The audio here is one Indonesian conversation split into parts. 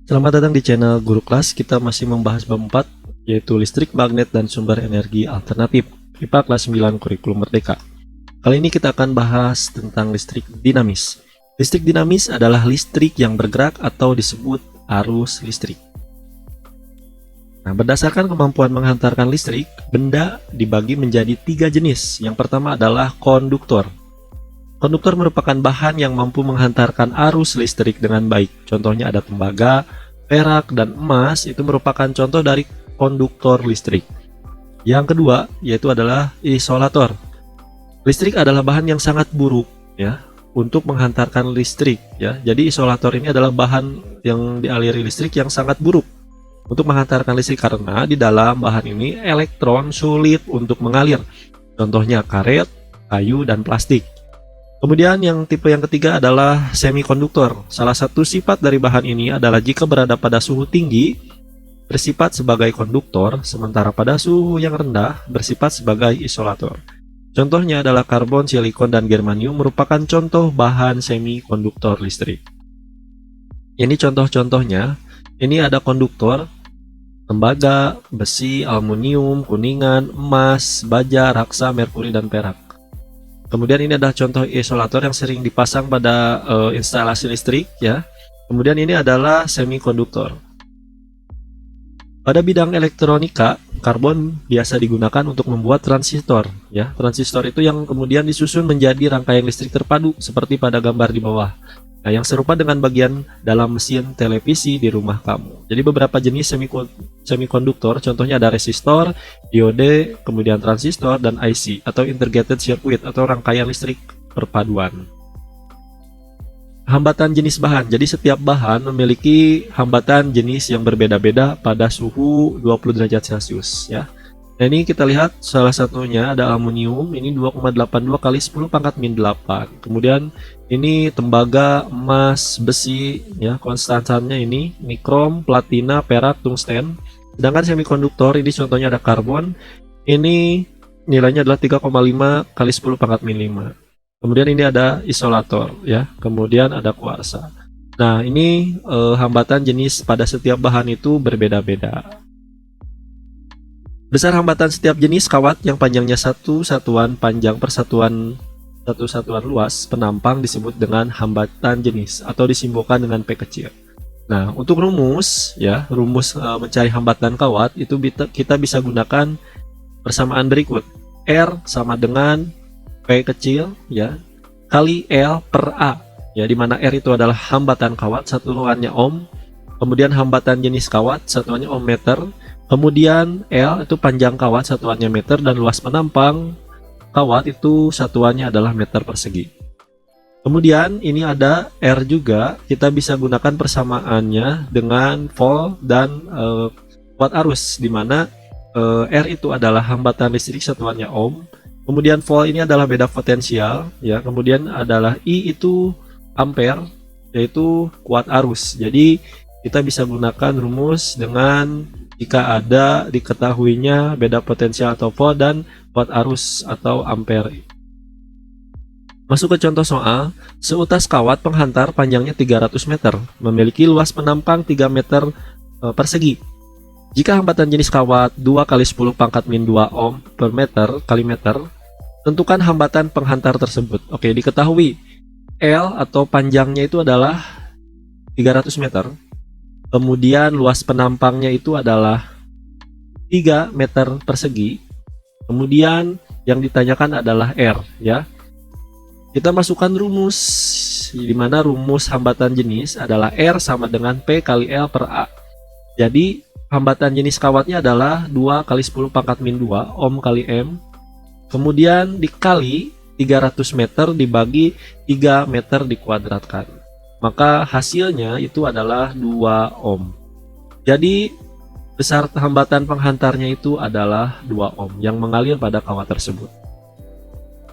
Selamat datang di channel Guru Kelas. Kita masih membahas bab 4, yaitu listrik, magnet, dan sumber energi alternatif. IPA kelas 9 kurikulum merdeka. Kali ini kita akan bahas tentang listrik dinamis. Listrik dinamis adalah listrik yang bergerak atau disebut arus listrik. Nah, berdasarkan kemampuan menghantarkan listrik, benda dibagi menjadi 3 jenis. Yang pertama adalah konduktor. Konduktor merupakan bahan yang mampu menghantarkan arus listrik dengan baik. Contohnya ada tembaga, perak, dan emas. Itu merupakan contoh dari konduktor listrik. Yang kedua yaitu adalah isolator. Listrik adalah bahan yang sangat buruk ya untuk menghantarkan listrik ya. Jadi isolator ini adalah bahan yang dialiri listrik yang sangat buruk untuk menghantarkan listrik karena di dalam bahan ini elektron sulit untuk mengalir. Contohnya karet, kayu, dan plastik. Kemudian yang tipe yang ketiga adalah semikonduktor. Salah satu sifat dari bahan ini adalah jika berada pada suhu tinggi, bersifat sebagai konduktor, sementara pada suhu yang rendah, bersifat sebagai isolator. Contohnya adalah karbon, silikon, dan germanium merupakan contoh bahan semikonduktor listrik. Ini contoh-contohnya, ini ada konduktor, tembaga, besi, aluminium, kuningan, emas, baja, raksa, merkuri, dan perak. Kemudian ini adalah contoh isolator yang sering dipasang pada instalasi listrik ya. Kemudian ini adalah semikonduktor. Pada bidang elektronika, karbon biasa digunakan untuk membuat transistor ya. Transistor itu yang kemudian disusun menjadi rangkaian listrik terpadu seperti pada gambar di bawah. Nah, yang serupa dengan bagian dalam mesin televisi di rumah kamu. Jadi beberapa jenis semikonduktor, contohnya ada resistor, diode, kemudian transistor, dan IC atau integrated circuit atau rangkaian listrik perpaduan. Hambatan jenis bahan. Jadi setiap bahan memiliki hambatan jenis yang berbeda-beda pada suhu 20 derajat Celcius ya. Nah, ini kita lihat salah satunya ada aluminium, ini 2,82 kali 10 pangkat min 8. Kemudian ini tembaga, emas, besi ya, konstantannya ini nikrom, platina, perak, tungsten. Sedangkan semikonduktor ini contohnya ada karbon, ini nilainya adalah 3,5 kali 10 pangkat min 5. Kemudian ini ada isolator ya, kemudian ada kuarsa. Nah, ini hambatan jenis pada setiap bahan itu berbeda-beda. Besar hambatan setiap jenis kawat yang panjangnya satu satuan panjang per satu satuan luas penampang disebut dengan hambatan jenis atau disimbolkan dengan P kecil. Nah, untuk rumus ya, mencari hambatan kawat itu kita bisa gunakan persamaan berikut. R sama dengan P kecil ya kali L per A ya, di mana R itu adalah hambatan kawat, satuannya ohm. Kemudian hambatan jenis kawat satuannya ohm meter. Kemudian L itu panjang kawat, satuannya meter, dan luas penampang kawat itu satuannya adalah meter persegi. Kemudian ini ada R juga, kita bisa gunakan persamaannya dengan volt dan watt arus, di mana R itu adalah hambatan listrik satuannya ohm. Kemudian volt ini adalah beda potensial ya. Kemudian adalah I itu ampere, yaitu kuat arus. Jadi kita bisa gunakan rumus dengan jika ada diketahuinya beda potensial atau volt dan watt arus atau ampere. Masuk ke contoh soal. Seutas kawat penghantar panjangnya 300 meter, memiliki luas penampang 3 meter persegi. Jika hambatan jenis kawat 2 kali 10 pangkat min 2 ohm per meter kali meter, tentukan hambatan penghantar tersebut. Oke, diketahui L atau panjangnya itu adalah 300 meter. Kemudian luas penampangnya itu adalah 3 meter persegi. Kemudian yang ditanyakan adalah R ya. Kita masukkan rumus, di mana rumus hambatan jenis adalah R sama dengan P kali L per A. Jadi hambatan jenis kawatnya adalah 2 kali 10 pangkat min 2 ohm kali M. Kemudian dikali 300 meter dibagi 3 meter dikuadratkan. Maka hasilnya itu adalah 2 ohm. Jadi besar hambatan penghantarnya itu adalah 2 ohm yang mengalir pada kawat tersebut.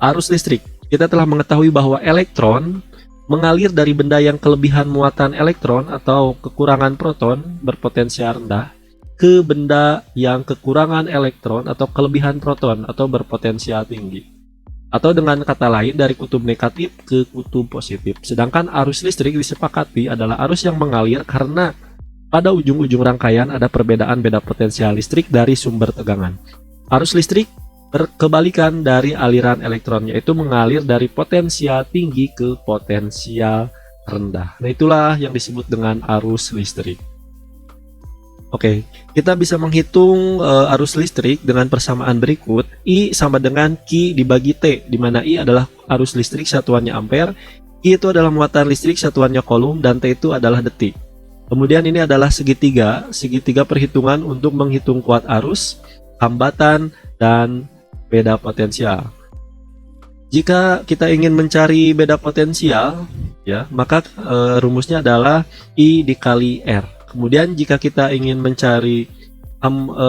Arus listrik. Kita telah mengetahui bahwa elektron mengalir dari benda yang kelebihan muatan elektron atau kekurangan proton berpotensial rendah ke benda yang kekurangan elektron atau kelebihan proton atau berpotensial tinggi. Atau dengan kata lain dari kutub negatif ke kutub positif. Sedangkan arus listrik disepakati adalah arus yang mengalir karena pada ujung-ujung rangkaian ada perbedaan beda potensial listrik dari sumber tegangan. Arus listrik berkebalikan dari aliran elektron, yaitu mengalir dari potensial tinggi ke potensial rendah. Nah, itulah yang disebut dengan arus listrik. Oke, kita bisa menghitung arus listrik dengan persamaan berikut. I sama dengan Q dibagi T, di mana I adalah arus listrik satuannya ampere, Q itu adalah muatan listrik satuannya coulomb, dan T itu adalah detik. Kemudian ini adalah segitiga perhitungan untuk menghitung kuat arus, hambatan, dan beda potensial. Jika kita ingin mencari beda potensial, ya, maka rumusnya adalah I dikali R. Kemudian jika kita ingin mencari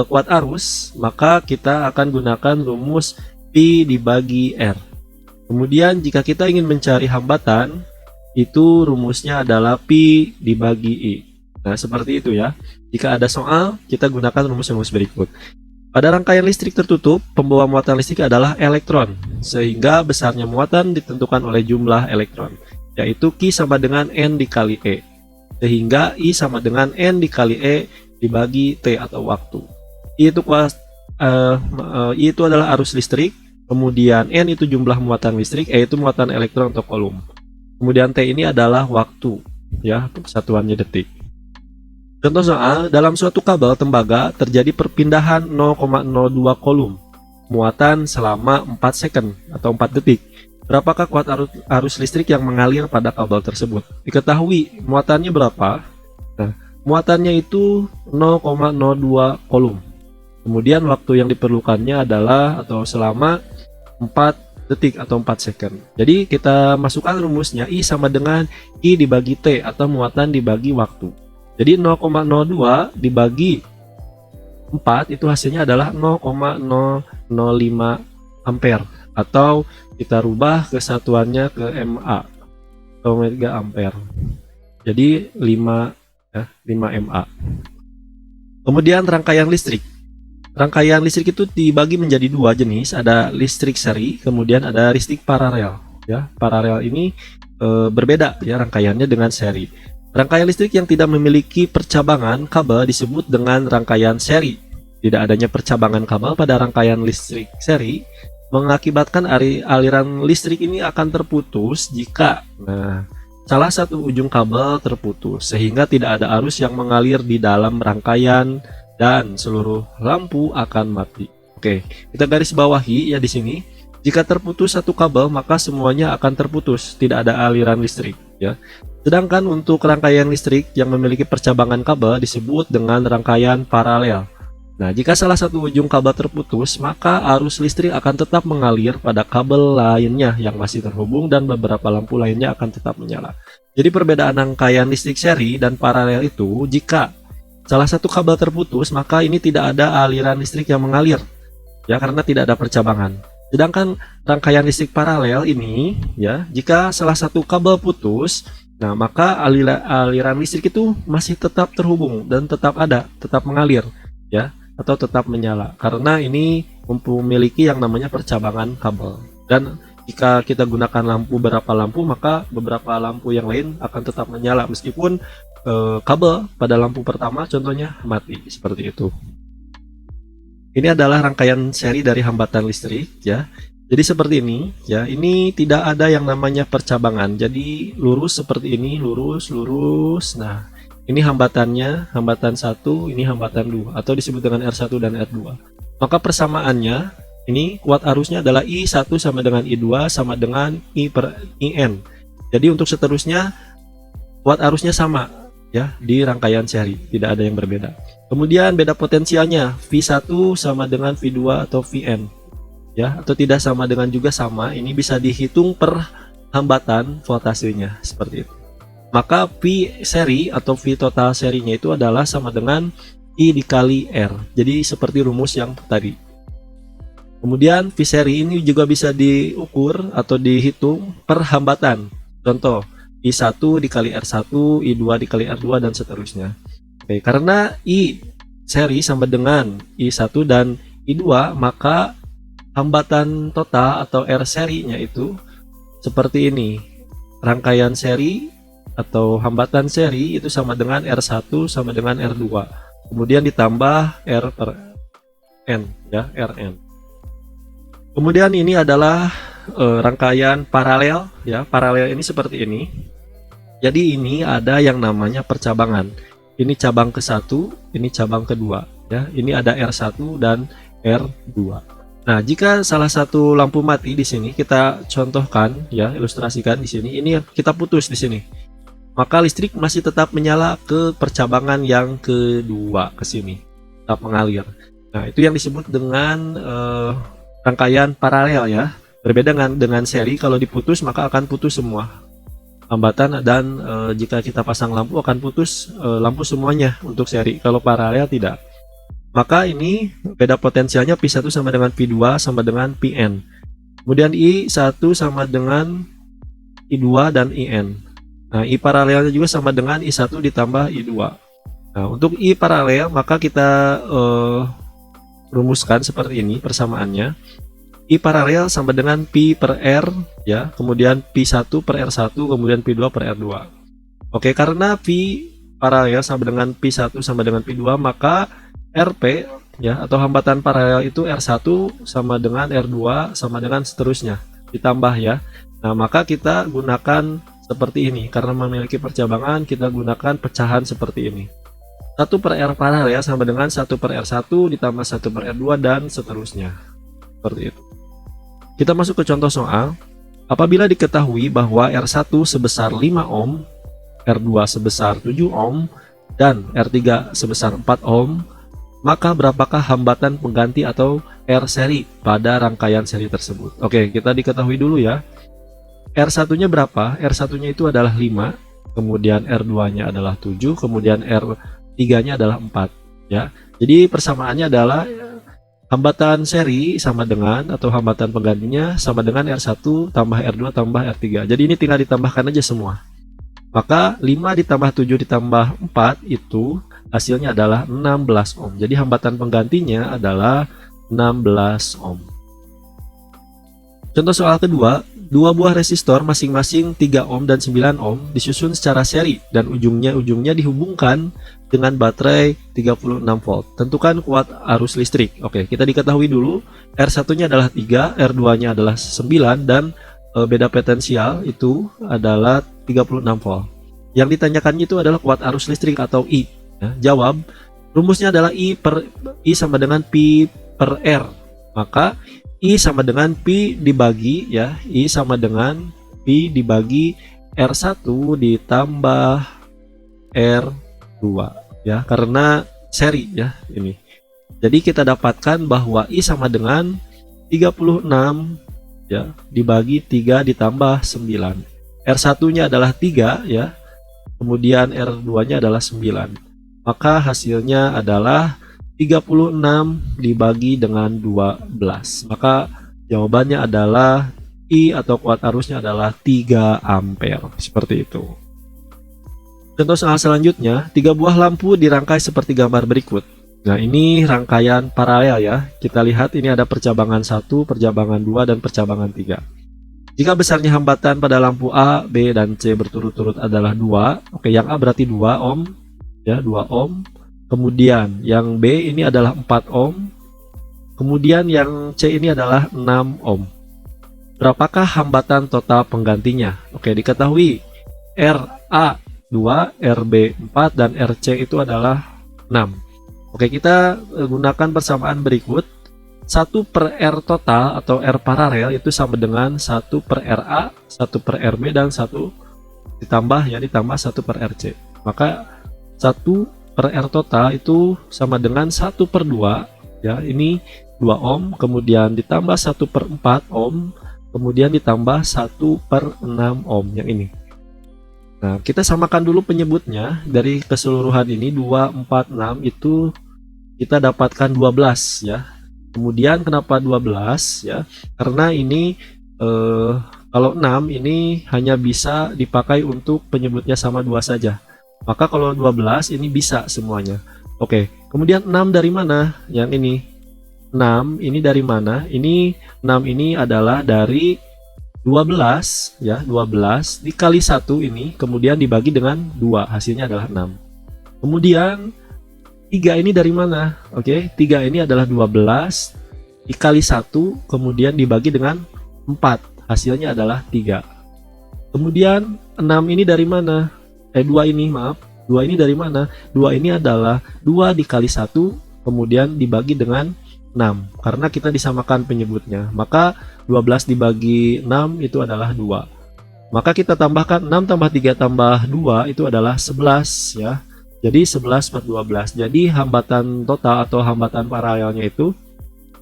kuat arus, maka kita akan gunakan rumus P dibagi R. Kemudian jika kita ingin mencari hambatan, itu rumusnya adalah P dibagi I. Nah, seperti itu ya. Jika ada soal, kita gunakan rumus-rumus berikut. Pada rangkaian listrik tertutup, pembawa muatan listrik adalah elektron, sehingga besarnya muatan ditentukan oleh jumlah elektron, yaitu Q sama dengan N dikali E, sehingga I sama dengan N dikali E dibagi T atau waktu. I itu adalah arus listrik, kemudian N itu jumlah muatan listrik, E itu muatan elektron atau coulomb. Kemudian T ini adalah waktu, ya, satuannya detik. Contoh soal, dalam suatu kabel tembaga terjadi perpindahan 0,02 coulomb muatan selama 4 second atau 4 detik. Berapakah kuat arus listrik yang mengalir pada kabel tersebut? Diketahui muatannya berapa? Nah, muatannya itu 0,02 coulomb. Kemudian waktu yang diperlukannya adalah atau selama 4 detik atau 4 second. Jadi kita masukkan rumusnya I sama dengan I dibagi T atau muatan dibagi waktu. Jadi 0,02 dibagi 4 itu hasilnya adalah 0,005 ampere, atau kita rubah kesatuannya ke MA atau mega ampere. Jadi 5 MA. Kemudian rangkaian listrik. Rangkaian listrik itu dibagi menjadi dua jenis, ada listrik seri, kemudian ada listrik paralel. Ya, paralel ini berbeda ya rangkaiannya dengan seri. Rangkaian listrik yang tidak memiliki percabangan kabel disebut dengan rangkaian seri. Tidak adanya percabangan kabel pada rangkaian listrik seri mengakibatkan aliran listrik ini akan terputus jika salah satu ujung kabel terputus, sehingga tidak ada arus yang mengalir di dalam rangkaian dan seluruh lampu akan mati. Oke, kita garis bawahi ya di sini. Jika terputus satu kabel, maka semuanya akan terputus, tidak ada aliran listrik ya. Sedangkan untuk rangkaian listrik yang memiliki percabangan kabel disebut dengan rangkaian paralel. Nah, jika salah satu ujung kabel terputus, maka arus listrik akan tetap mengalir pada kabel lainnya yang masih terhubung dan beberapa lampu lainnya akan tetap menyala. Jadi perbedaan rangkaian listrik seri dan paralel itu, jika salah satu kabel terputus, maka ini tidak ada aliran listrik yang mengalir ya, karena tidak ada percabangan. Sedangkan rangkaian listrik paralel ini ya, jika salah satu kabel putus, nah maka aliran listrik itu masih tetap terhubung dan tetap mengalir ya, atau tetap menyala, karena ini memiliki yang namanya percabangan kabel. Dan jika kita gunakan beberapa lampu, maka beberapa lampu yang lain akan tetap menyala meskipun kabel pada lampu pertama contohnya mati, seperti itu. Ini adalah rangkaian seri dari hambatan listrik ya. Jadi seperti ini ya, ini tidak ada yang namanya percabangan. Jadi lurus seperti ini, lurus. Nah, ini hambatannya, hambatan 1, ini hambatan 2 atau disebut dengan R1 dan R2. Maka persamaannya ini kuat arusnya adalah I1 sama dengan I2 sama dengan I per IN. Jadi untuk seterusnya kuat arusnya sama ya di rangkaian seri, tidak ada yang berbeda. Kemudian beda potensialnya V1 sama dengan V2 atau Vn ya, atau tidak sama dengan juga sama, ini bisa dihitung per hambatan voltasenya seperti itu. Maka V seri atau V total serinya itu adalah sama dengan I dikali R. Jadi seperti rumus yang tadi. Kemudian V seri ini juga bisa diukur atau dihitung per hambatan. Contoh I1 dikali R1, I2 dikali R2 dan seterusnya. Oke, karena I seri sama dengan I1 dan I2, maka hambatan total atau R serinya itu seperti ini. Rangkaian seri atau hambatan seri itu sama dengan R1 sama dengan R2. Kemudian ditambah R per N ya, Rn. Kemudian ini adalah rangkaian paralel ya. Paralel ini seperti ini. Jadi ini ada yang namanya percabangan. Ini cabang ke-1, ini cabang kedua ya. Ini ada R1 dan R2. Nah, jika salah satu lampu mati di sini, kita contohkan ya, ilustrasikan di sini. Ini kita putus di sini. Maka listrik masih tetap menyala ke percabangan yang kedua ke sini. Tetap mengalir. Nah, itu yang disebut dengan rangkaian paralel ya. Berbeda dengan seri, kalau diputus maka akan putus semua hambatan, dan jika kita pasang lampu akan putus lampu semuanya untuk seri. Kalau paralel tidak. Maka ini beda potensialnya P1 sama dengan P2 sama dengan Pn. Kemudian I1 sama dengan I2 dan In. Nah, I paralelnya juga sama dengan I1 ditambah I2. Nah, untuk I paralel maka kita rumuskan seperti ini persamaannya. I paralel sama dengan P per R ya, kemudian P1 per R1, kemudian P2 per R2. Oke, karena P paralel sama dengan P1 sama dengan P2, maka RP ya, atau hambatan paralel itu R1 sama dengan R2 sama dengan seterusnya ditambah ya. Nah, maka kita gunakan seperti ini. Karena memiliki percabangan, kita gunakan pecahan seperti ini. 1 per R paralel sama dengan 1 per R1 ditambah 1 per R2 dan seterusnya. Seperti itu. Kita masuk ke contoh soal. Apabila diketahui bahwa R1 sebesar 5 ohm, R2 sebesar 7 ohm, dan R3 sebesar 4 ohm, maka berapakah hambatan pengganti atau R seri pada rangkaian seri tersebut? Oke, kita diketahui dulu ya. R1-nya berapa? R1-nya itu adalah 5, kemudian R2-nya adalah 7, kemudian R3-nya adalah 4 ya. Jadi persamaannya adalah hambatan seri sama dengan, atau hambatan penggantinya sama dengan R1 tambah R2 tambah R3. Jadi ini tinggal ditambahkan aja semua. Maka 5 ditambah 7 ditambah 4 itu hasilnya adalah 16 ohm. Jadi hambatan penggantinya adalah 16 ohm. Contoh soal kedua, dua buah resistor masing-masing 3 ohm dan 9 ohm disusun secara seri dan ujungnya dihubungkan dengan baterai 36 volt. Tentukan kuat arus listrik. Oke, kita diketahui dulu R1-nya adalah 3, R2-nya adalah 9, dan beda potensial itu adalah 36 volt. Yang ditanyakan itu adalah kuat arus listrik atau I. Ya, jawab, rumusnya adalah I sama dengan P per R. Maka I sama dengan P dibagi ya, I sama dengan P dibagi R1 ditambah R2 ya, karena seri ya ini. Jadi kita dapatkan bahwa I sama dengan 36 ya dibagi 3 ditambah 9. R1-nya adalah 3 ya. Kemudian R2-nya adalah 9. Maka hasilnya adalah 36 dibagi dengan 12. Maka jawabannya adalah I atau kuat arusnya adalah 3 ampere. Seperti itu. Contoh soal selanjutnya, 3 buah lampu dirangkai seperti gambar berikut. Nah, ini rangkaian paralel ya. Kita lihat ini ada percabangan 1, percabangan 2, dan percabangan 3. Jika besarnya hambatan pada lampu A, B, dan C berturut-turut adalah 2. Oke, yang A berarti 2 ohm ya, 2 ohm. Kemudian yang B ini adalah 4 ohm. Kemudian yang C ini adalah 6 ohm. Berapakah hambatan total penggantinya? Oke, diketahui RA 2, RB 4, dan RC itu adalah 6. Oke, kita gunakan persamaan berikut. 1 per R total atau R paralel itu sama dengan 1 per RA, 1 per RB, dan 1 ditambah 1 per RC. Maka 1 per R total itu sama dengan 1 per 2 ya, ini 2 ohm, kemudian ditambah 1 per 4 ohm, kemudian ditambah 1 per 6 ohm yang ini. Nah, kita samakan dulu penyebutnya. Dari keseluruhan ini 2, 4, 6 itu kita dapatkan 12 ya. Kemudian kenapa 12 ya? Karena ini kalau 6 ini hanya bisa dipakai untuk penyebutnya sama 2 saja. Maka kalau 12 ini bisa semuanya. Oke, kemudian 6 dari mana? Yang ini. 6 ini dari mana? Ini 6 ini adalah dari 12 ya, 12 dikali 1 ini kemudian dibagi dengan 2, hasilnya adalah 6. Kemudian 3 ini dari mana? Oke, 3 ini adalah 12 dikali 1 kemudian dibagi dengan 4, hasilnya adalah 3. Kemudian 6 ini dari mana? 2 ini, maaf. 2 ini dari mana? 2 ini adalah 2 dikali 1 kemudian dibagi dengan 6. Karena kita disamakan penyebutnya, maka 12 dibagi 6 itu adalah 2. Maka kita tambahkan 6 tambah 3 tambah 2 itu adalah 11 ya. Jadi 11 per 12. Jadi hambatan total atau hambatan paralelnya itu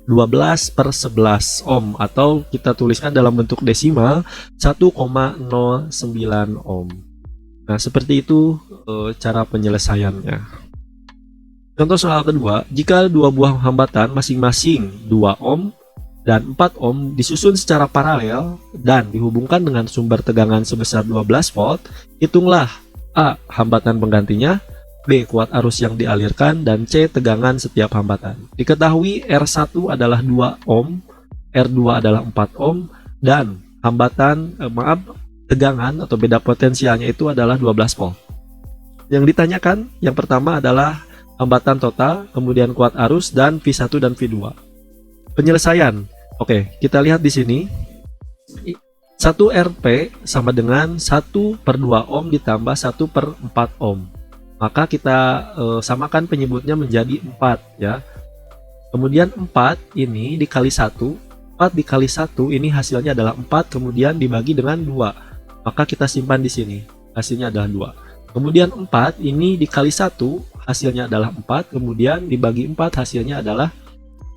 12 per 11 ohm, atau kita tuliskan dalam bentuk desimal 1,09 ohm. Nah, seperti itu cara penyelesaiannya. Contoh soal kedua, jika dua buah hambatan masing-masing 2 ohm dan 4 ohm disusun secara paralel dan dihubungkan dengan sumber tegangan sebesar 12 volt, hitunglah A. hambatan penggantinya, B. kuat arus yang dialirkan, dan C. tegangan setiap hambatan. Diketahui R1 adalah 2 ohm, R2 adalah 4 ohm, dan tegangan atau beda potensialnya itu adalah 12 volt. Yang ditanyakan yang pertama adalah hambatan total, kemudian kuat arus, dan V1 dan V2. Penyelesaian. Oke, kita lihat di sini. 1 Rp sama dengan 1 per 2 ohm ditambah 1 per 4 ohm. Maka kita samakan penyebutnya menjadi 4 ya. Kemudian 4 ini dikali 1, 4 dikali 1 ini hasilnya adalah 4, kemudian dibagi dengan 2. Maka kita simpan di sini, hasilnya adalah 2. Kemudian 4 ini dikali 1, hasilnya adalah 4, kemudian dibagi 4, hasilnya adalah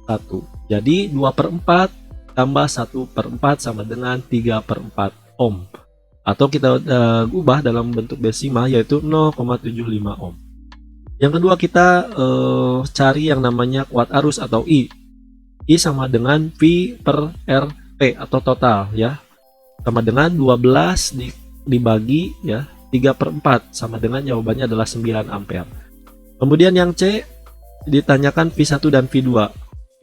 1. Jadi 2 per 4 tambah 1 per 4 sama dengan 3 per 4 ohm. Atau kita ubah dalam bentuk desimal yaitu 0,75 ohm. Yang kedua kita cari yang namanya kuat arus atau I. I sama dengan V per RP atau total ya. Sama dengan 12 dibagi ya 3 per 4 sama dengan jawabannya adalah 9 ampere. Kemudian yang C ditanyakan V1 dan V2.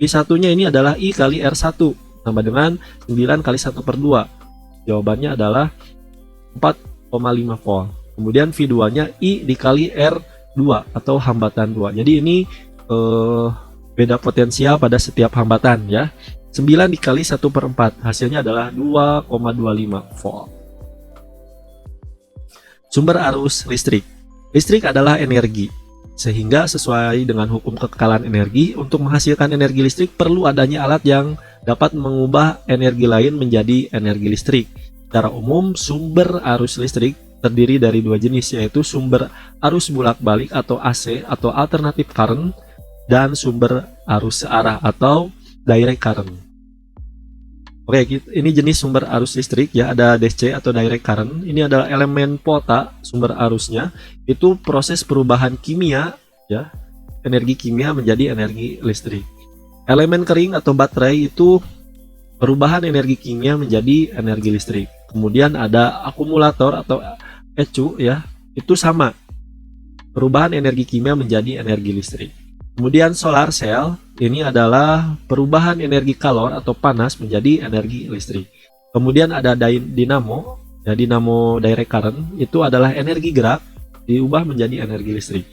V1 nya ini adalah I kali R1 sama dengan 9 kali 1 per 2. Jawabannya adalah 4,5 volt. Kemudian V2 nya I dikali R2 atau hambatan 2. Jadi ini beda potensial pada setiap hambatan ya. 9 dikali 1 per 4 hasilnya adalah 2,25 volt. Sumber arus listrik. Listrik adalah energi, sehingga sesuai dengan hukum kekekalan energi, untuk menghasilkan energi listrik perlu adanya alat yang dapat mengubah energi lain menjadi energi listrik. Secara umum, sumber arus listrik terdiri dari dua jenis, yaitu sumber arus bolak-balik atau AC atau alternative current, dan sumber arus searah atau direct current. Oke, ini jenis sumber arus listrik ya, ada DC atau direct current. Ini adalah elemen pota sumber arusnya, itu proses perubahan kimia ya, energi kimia menjadi energi listrik. Elemen kering atau baterai itu perubahan energi kimia menjadi energi listrik. Kemudian ada akumulator atau ECU ya, itu sama, perubahan energi kimia menjadi energi listrik. Kemudian solar cell ini adalah perubahan energi kalor atau panas menjadi energi listrik. Kemudian ada dinamo, ya, dinamo direct current itu adalah energi gerak diubah menjadi energi listrik.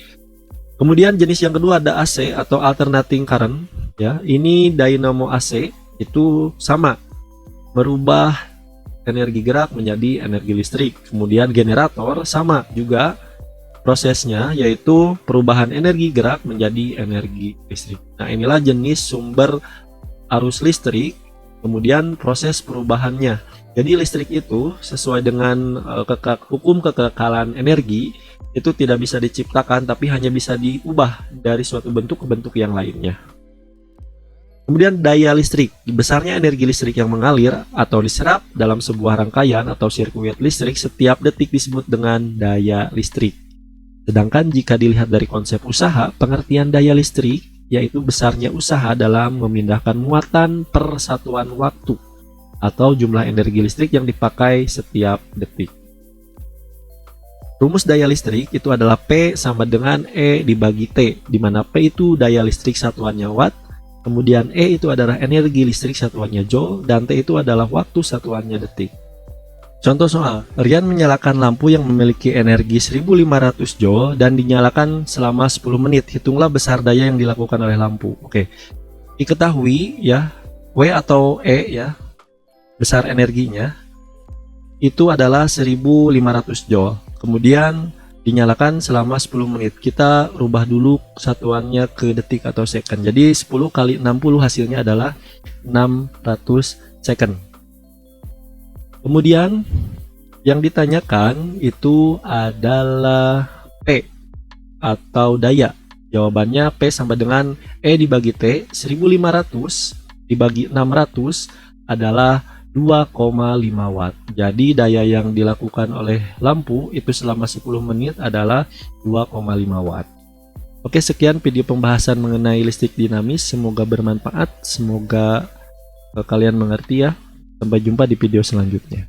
Kemudian jenis yang kedua ada AC atau alternating current ya. Ini dinamo AC itu sama, merubah energi gerak menjadi energi listrik. Kemudian generator sama juga prosesnya, yaitu perubahan energi gerak menjadi energi listrik. Nah, inilah jenis sumber arus listrik, kemudian proses perubahannya. Jadi listrik itu sesuai dengan hukum kekekalan energi, itu tidak bisa diciptakan tapi hanya bisa diubah dari suatu bentuk ke bentuk yang lainnya. Kemudian daya listrik, besarnya energi listrik yang mengalir atau diserap dalam sebuah rangkaian atau sirkuit listrik setiap detik disebut dengan daya listrik. Sedangkan jika dilihat dari konsep usaha, pengertian daya listrik yaitu besarnya usaha dalam memindahkan muatan per satuan waktu atau jumlah energi listrik yang dipakai setiap detik. Rumus daya listrik itu adalah P sama dengan E dibagi T, di mana P itu daya listrik satuannya watt, Kemudian E itu adalah energi listrik satuannya joule, dan T itu adalah waktu satuannya detik. Contoh soal, Rian menyalakan lampu yang memiliki energi 1500 joule dan dinyalakan selama 10 menit. Hitunglah besar daya yang dilakukan oleh lampu. Oke, diketahui ya, W atau E ya, besar energinya itu adalah 1500 joule. Kemudian dinyalakan selama 10 menit. Kita rubah dulu satuannya ke detik atau second. Jadi 10 kali 60 hasilnya adalah 600 second. Kemudian yang ditanyakan itu adalah P atau daya. Jawabannya P sama dengan E dibagi T. 1500 dibagi 600 adalah 2,5 watt. Jadi daya yang dilakukan oleh lampu itu selama 10 menit adalah 2,5 watt. Oke, sekian video pembahasan mengenai listrik dinamis. Semoga bermanfaat. Semoga kalian mengerti ya. Sampai jumpa di video selanjutnya.